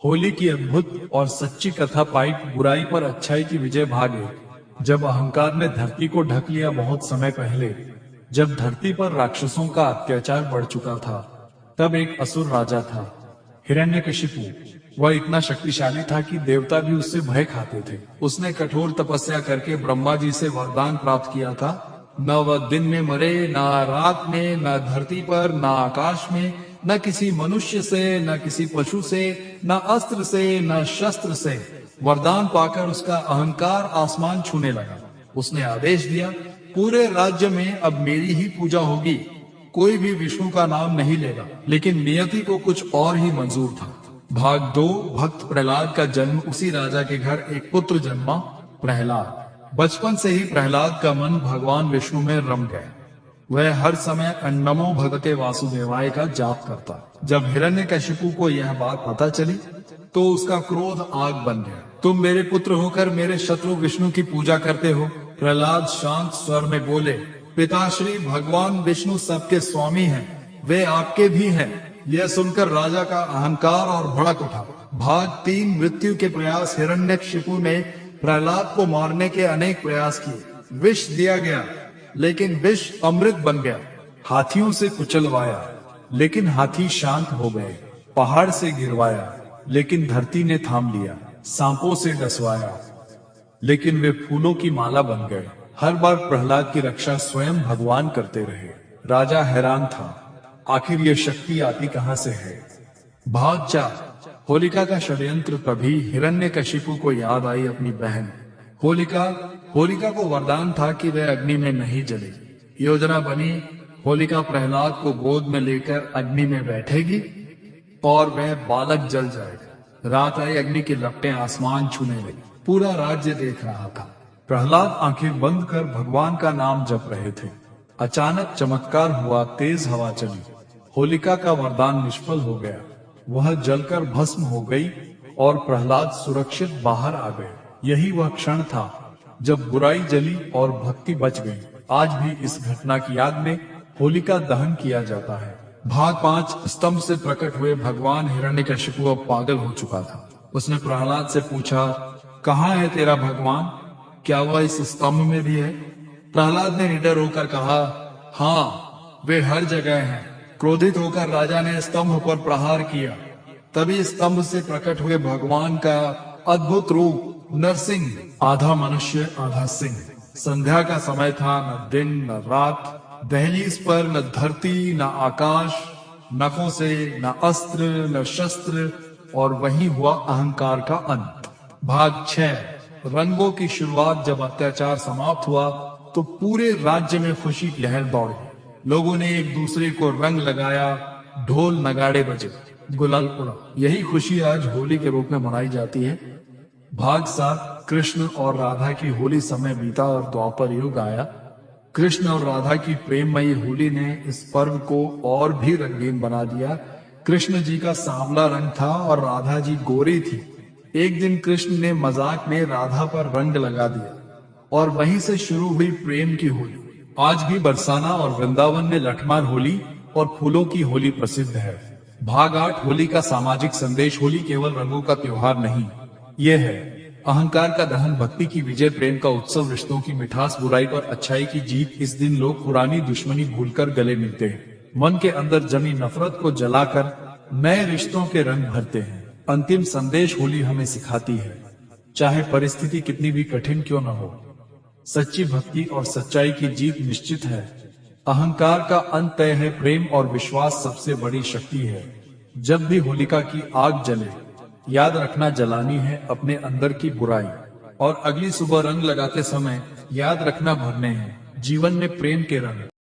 होली की अद्भुत और सच्ची कथा पाई बुराई पर अच्छाई की विजय भागे। जब अहंकार ने धरती को ढक लिया बहुत समय पहले, जब धरती पर राक्षसों का अत्याचार बढ़ चुका था, तब एक असुर राजा था, हिरण्यकशिपु। वह इतना शक्तिशाली था कि देवता भी उससे भय खाते थे। उसने कठोर तपस्या करके ब्रह्मा जी से वरदान प्राप्त किया था, न वह दिन में मरे, न रात में, न धरती पर, न आकाश में, न किसी मनुष्य से, न किसी पशु से, न अस्त्र से, न शस्त्र से। वरदान पाकर उसका अहंकार आसमान छूने लगा। उसने आदेश दिया, पूरे राज्य में अब मेरी ही पूजा होगी, कोई भी विष्णु का नाम नहीं लेगा। लेकिन नियति को कुछ और ही मंजूर था। भाग 2। भक्त प्रहलाद का जन्म। उसी राजा के घर एक पुत्र जन्मा, प्रहलाद। बचपन से ही प्रहलाद का मन भगवान विष्णु में रम गया। वह हर समय नमो भगवते वासुदेवाय का जाप करता। जब हिरण्यकशिपु को यह बात पता चली तो उसका क्रोध आग बन गया। तुम मेरे पुत्र होकर मेरे शत्रु विष्णु की पूजा करते हो। प्रहलाद शांत स्वर में बोले, पिताश्री, भगवान विष्णु सबके स्वामी हैं, वे आपके भी हैं। यह सुनकर राजा का अहंकार और भड़क उठा। भाग 3। मृत्यु के प्रयास। हिरण्यकशिपु ने प्रहलाद को मारने के अनेक प्रयास किए। विष दिया गया, लेकिन विष अमृत बन गया। हाथियों से कुचलवाया, लेकिन हाथी शांत हो गए। पहाड़ से गिरवाया, लेकिन धरती ने थाम लिया। सांपों से डसवाया, लेकिन वे फूलों की माला बन गए। हर बार प्रहलाद की रक्षा स्वयं भगवान करते रहे। राजा हैरान था, आखिर ये शक्ति आती कहां से है। भाग 4। होलिका का षड्यंत्र। तभी हिरण्यकशिपु को याद आई अपनी बहन होलिका। होलिका को वरदान था कि वह अग्नि में नहीं जलेगी। योजना बनी, होलिका प्रहलाद को गोद में लेकर अग्नि में बैठेगी और वह बालक जल जाएगा। रात आई, अग्नि की लपटें आसमान छूने लगी। पूरा राज्य देख रहा था। प्रहलाद आंखें बंद कर भगवान का नाम जप रहे थे। अचानक चमत्कार हुआ, तेज हवा चली। होलिका का वरदान निष्फल हो गया। वह जलकर भस्म हो गई और प्रहलाद सुरक्षित बाहर आ गए। यही वह क्षण था जब बुराई जली और भक्ति बच गई। आज भी इस घटना की याद में होलिका दहन किया जाता है। भाग 5। स्तंभ से प्रकट हुए भगवान। हिरण्यकशिपु अब पागल हो चुका था। उसने प्रहलाद से पूछा, कहाँ है तेरा भगवान? क्या वह इस स्तंभ में भी है? प्रहलाद ने निडर होकर कहा, हाँ, वे हर जगह हैं। क्रोधित होकर राजा ने स्तंभ पर प्रहार किया। तभी स्तंभ से प्रकट हुए भगवान का अद्भुत रूप, नरसिंह, आधा मनुष्य आधा सिंह। संध्या का समय था, न दिन न रात। दहलीज पर न धरती न आकाश, नखों से न अस्त्र न शस्त्र, और वही हुआ अहंकार का अंत। भाग 6। रंगों की शुरुआत। जब अत्याचार समाप्त हुआ तो पूरे राज्य में खुशी की लहर दौड़ी। लोगों ने एक दूसरे को रंग लगाया, ढोल नगाड़े बजे, गुलाल उड़ा। यही खुशी आज होली के रूप में मनाई जाती है। भाग 7। कृष्ण और राधा की होली। समय बीता और द्वापर युग आया। कृष्ण और राधा की प्रेममयी होली ने इस पर्व को और भी रंगीन बना दिया। कृष्ण जी का सांवला रंग था और राधा जी गोरी थी। एक दिन कृष्ण ने मजाक में राधा पर रंग लगा दिया और वहीं से शुरू हुई प्रेम की होली। आज भी बरसाना और वृंदावन में लठमार होली और फूलों की होली प्रसिद्ध है। भाग 8। होली का सामाजिक संदेश। होली केवल रंगों का त्योहार नहीं, यह है अहंकार का दहन, भक्ति की विजय, प्रेम का उत्सव, रिश्तों की मिठास, बुराई पर अच्छाई की जीत। इस दिन लोग पुरानी दुश्मनी भूलकर गले मिलते हैं, मन के अंदर जमी नफरत को जलाकर नए रिश्तों के रंग भरते हैं। अंतिम संदेश होली हमें सिखाती है, चाहे परिस्थिति कितनी भी कठिन क्यों न हो, सच्ची भक्ति और सच्चाई की जीत निश्चित है। अहंकार का अंत तय है, प्रेम और विश्वास सबसे बड़ी शक्ति है। जब भी होलिका की आग जले, याद रखना जलानी है अपने अंदर की बुराई, और अगली सुबह रंग लगाते समय याद रखना भरने हैं जीवन में प्रेम के रंग।